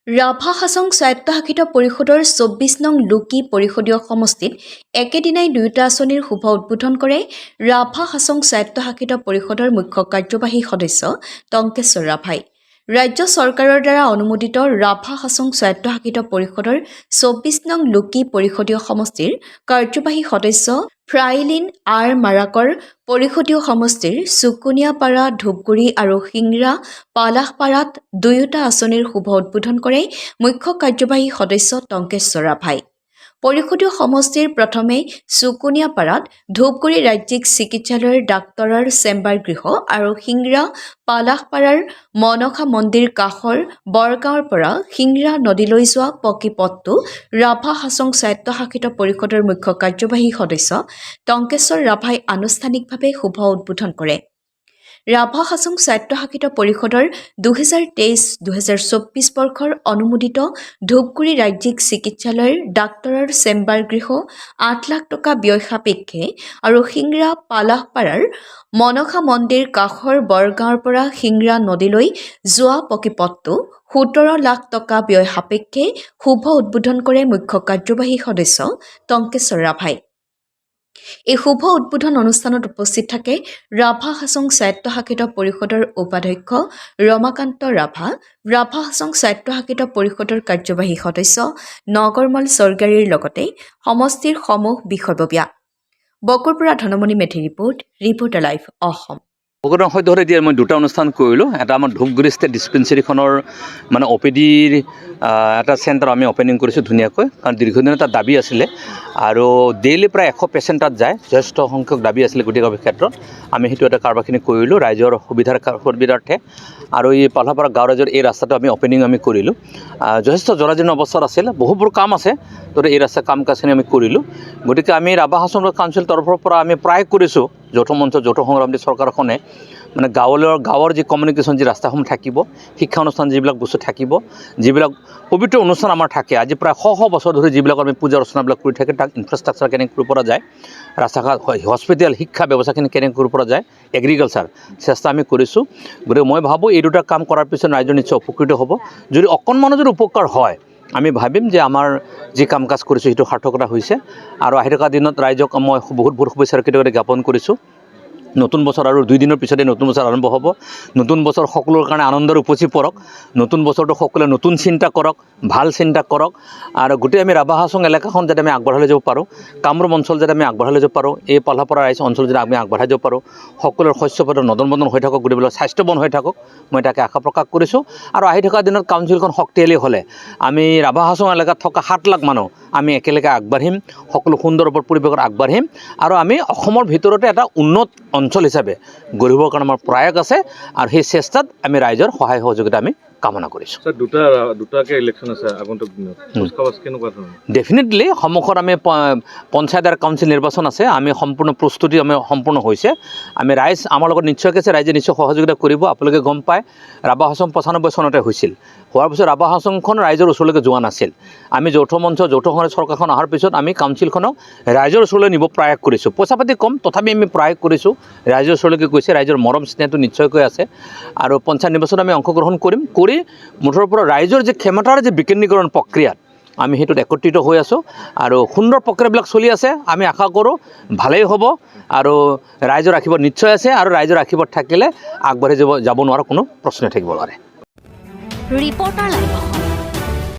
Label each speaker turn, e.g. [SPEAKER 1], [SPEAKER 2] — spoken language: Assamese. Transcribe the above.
[SPEAKER 1] ৰাভা হাছং স্বায়ত্তশাসিত পৰিষদৰ ২৪ নং লোকী পৰিষদীয় সমষ্টিত একেদিনাই দুয়োটা আঁচনিৰ শুভ উদ্বোধন কৰে ৰাভা হাছং স্বায়ত্তশাসিত পৰিষদৰ মুখ্য কাৰ্যবাহী সদস্য টংকেশ্বৰ ৰাভাই। ৰাজ্য চৰকাৰৰ দ্বাৰা অনুমোদিত ৰাভা হাছং স্বায়ত্তশাসিত পৰিষদৰ ২৪ নং লোকী পৰিষদীয় সমষ্টিৰ কাৰ্যবাহী সদস্য ফ্ৰাইলিন আৰ মাৰাকৰ পৰিষদীয় সমষ্টিৰ চুকুনিয়াপাৰা, ধূপগুৰি আৰু সিংৰা পালাহপাৰাত দুয়োটা আঁচনিৰ শুভ উদ্বোধন কৰে মুখ্য কাৰ্যবাহী সদস্য টংকেশ্বৰ ৰাভাই। পৰিষদীয় সমষ্টিৰ প্ৰথমে চুকুনিয়াপাৰাত ধূপগুৰি ৰাজ্যিক চিকিৎসালয়ৰ ডাক্তৰৰ চেম্বাৰ গৃহ আৰু সিংৰা পালাহপাৰাৰ মনসা মন্দিৰ কাষৰ বৰগাঁৱৰ পৰা সিংৰা নদীলৈ যোৱা পকী পথটো ৰাভা হাছং স্বায়ত্তশাসিত পৰিষদৰ মুখ্য কাৰ্যবাহী সদস্য টংকেশ্বৰ ৰাভাই আনুষ্ঠানিকভাৱে শুভ উদ্বোধন কৰে। ৰাভা হাছং স্বায়ত্তশাসিত পৰিষদৰ 2023-2024 বৰ্ষৰ অনুমোদিত ধূপগুৰি ৰাজ্যিক চিকিৎসালয়ৰ ডাক্তৰৰ চেম্বাৰ গৃহ ৮ লাখ টকা ব্যয় সাপেক্ষে আৰু সিংৰা পালাহপাৰাৰ মনসা মন্দিৰ কাষৰ বৰগাঁৱৰ পৰা সিংৰা নদীলৈ যোৱা পকী পথটো ১৭ লাখ টকা ব্যয় সাপেক্ষে শুভ উদ্বোধন কৰে মুখ্য কাৰ্যবাহী সদস্য টংকেশ্বৰ ৰাভাই। এই শুভ উদ্বোধন অনুষ্ঠানত উপস্থিত থাকে ৰাভা হাছং স্বায়ত্তশাসিত পৰিষদৰ উপাধ্যক্ষ ৰমাকান্ত ৰাভা, ৰাভা হাছং স্বায়ত্তশাসিত পৰিষদৰ কাৰ্যবাহী সদস্য নগৰমল চৰগাৰীৰ লগতে সমষ্টিৰ সমূহ বিষয়ববীয়া। বকুৰ পৰা ধনমণি মেধি ৰিপৰ্টাৰ লাইভ অসম।
[SPEAKER 2] ভগৱানৰ সৈতে এতিয়া মই দুটা অনুষ্ঠান কৰিলোঁ। এটা আমাৰ ধূপগুৰি ষ্টেট ডিছপেঞ্চেৰীখনৰ মানে OPDৰ এটা চেণ্টাৰ আমি অপেনিং কৰিছোঁ ধুনীয়াকৈ, কাৰণ দীৰ্ঘদিনৰ এটা দাবী আছিলে আৰু ডেইলি প্ৰায় 100 পেচেণ্ট তাত যায়, যথেষ্ট সংখ্যক দাবী আছিলে গোটেই ক্ষেত্ৰত। আমি সেইটো এটা কাৰবাৰখিনি কৰিলোঁ ৰাইজৰ সুবিধাৰ্থে। আৰু এই পালাহপাৰা গাঁও ৰাইজৰ এই ৰাস্তাটো আমি কৰিলোঁ। যথেষ্ট জৰাজীৰ্ণ অৱস্থাত আছিল, বহুবোৰ কাম আছে, তো এই ৰাস্তাৰ কাম কাজখিনি আমি কৰিলোঁ। গতিকে আমি ৰাভা হাছং কাউন্সিল তৰফৰ পৰা আমি প্ৰায় কৰিছোঁ যৌথ মঞ্চ যৌথ সংগ্ৰামী চৰকাৰখনে মানে গাঁৱৰ যি কমিউনিকেশ্যন যি ৰাস্তাসমূহ থাকিব, শিক্ষা অনুষ্ঠান যিবিলাক বস্তু থাকিব, যিবিলাক পবিত্ৰ অনুষ্ঠান আমাৰ থাকে, আজি প্ৰায় শ বছৰ ধৰি যিবিলাক আমি পূজা অৰ্চনাবিলাক কৰি থাকে, তাক ইনফ্ৰাষ্ট্ৰাকচাৰ কেনেকৈ কৰিব পৰা যায়, ৰাস্তা ঘাট, হস্পিটেল, শিক্ষা ব্যৱস্থাখিনি কেনেকৈ কৰিব পৰা যায়, এগ্ৰিকালচাৰ চেষ্টা আমি কৰিছোঁ। গতিকে মই ভাবোঁ এই দুটা কাম কৰাৰ পিছত ৰাইজৰ নিশ্চয় উপকৃত হ'ব। যদি অকণমানো যদি উপকাৰ হয়, আমি ভাবিম যে আমাৰ যি কাম কাজ কৰিছোঁ সেইটো সাৰ্থকতা হৈছে। আৰু আহি থকা দিনত ৰাইজক মই বহুত শুভেচ্ছা কেতিয়াবা জ্ঞাপন কৰিছোঁ। নতুন বছৰ আৰু 2 দিনৰ পিছতে নতুন বছৰ আৰম্ভ হ'ব। নতুন বছৰ সকলোৰ কাৰণে আনন্দৰ উপচি পৰক। নতুন বছৰটো সকলোৱে নতুন চিন্তা কৰক, ভাল চিন্তা কৰক, আৰু গোটেই আমি ৰাভা হাছং এলেকাখন যাতে আমি আগবঢ়াই লৈ যাব পাৰোঁ, কামৰূপ অঞ্চল যাতে আমি আগবঢ়াই লৈ যাব পাৰোঁ, এই পালাহপাৰা ৰাইজ অঞ্চল যাতে আমি আগবঢ়াই যাব পাৰোঁ, সকলোৰে শস্যপথ নদন বদন হৈ থাকক, গোটেইবিলাক স্বাস্থ্যৱান হৈ থাকক, মই তাকে আশা প্ৰকাশ কৰিছোঁ। আৰু আহি থকা দিনত কাউন্সিলখন শক্তিশালী হ'লে আমি ৰাভা হাছং এলেকাত থকা 7 লাখ মানুহ আমি একেলগে আগবাঢ়িম, সকলো সুন্দৰ পৰিৱেশত আগবাঢ়িম, আৰু আমি অসমৰ ভিতৰতে এটা উন্নত অঞ্চল হিচাপে গঢ়িবৰ কাৰণে আমাৰ প্ৰয়াস আছে। আৰু সেই চেষ্টাত আমি ৰাইজৰ সহায় সহযোগিতা আমি কামনা কৰিছোঁ।
[SPEAKER 3] দুটাকে ইলেকশ্যন আছে আগন্তুক দিনত, কেনেকুৱা ধৰণৰ?
[SPEAKER 2] ডেফিনেটলি সন্মুখত আমি পঞ্চায়ত আৰু কাউন্সিল নিৰ্বাচন আছে, আমি সম্পূৰ্ণ প্ৰস্তুতি সম্পূৰ্ণ হৈছে। আমি ৰাইজ আমাৰ লগত নিশ্চয়কৈ আছে, ৰাইজে নিশ্চয় সহযোগিতা কৰিব। আপোনালোকে গম পায় ৰাভা হাছং 95 চনতে হৈছিল, হোৱাৰ পিছত ৰাভা হাছংখন ৰাইজৰ ওচৰলৈকে যোৱা নাছিল। আমি যৌথ মঞ্চ যৌথ সংগ্ৰামী চৰকাৰখন অহাৰ পিছত আমি কাউন্সিলখনক ৰাইজৰ ওচৰলৈ নিব প্ৰয়াস কৰিছোঁ। পইচা পাতি কম, তথাপি আমি প্ৰয়াস কৰিছোঁ, ৰাইজৰ ওচৰলৈকে গৈছে, ৰাইজৰ মৰম স্নেহটো নিশ্চয়কৈ আছে। আৰু পঞ্চায়ত নিৰ্বাচনত আমি অংশগ্ৰহণ কৰি মুঠৰ পৰা ৰাইজৰ যি ক্ষমতাৰ যি বিকেন্দ্ৰীকৰণ প্ৰক্ৰিয়াত আমি সেইটোত একত্ৰিত হৈ আছোঁ, আৰু সুন্দৰ প্ৰক্ৰিয়াবিলাক চলি আছে। আমি আশা কৰোঁ ভালেই হ'ব, আৰু ৰাইজৰ আশীৰ্বাদ নিশ্চয় আছে, আৰু ৰাইজৰ আশীৰ্বাদ থাকিলে আগবাঢ়ি যাব নোৱাৰা কোনো প্ৰশ্ন থাকিব নোৱাৰে।
[SPEAKER 4] Reporter live.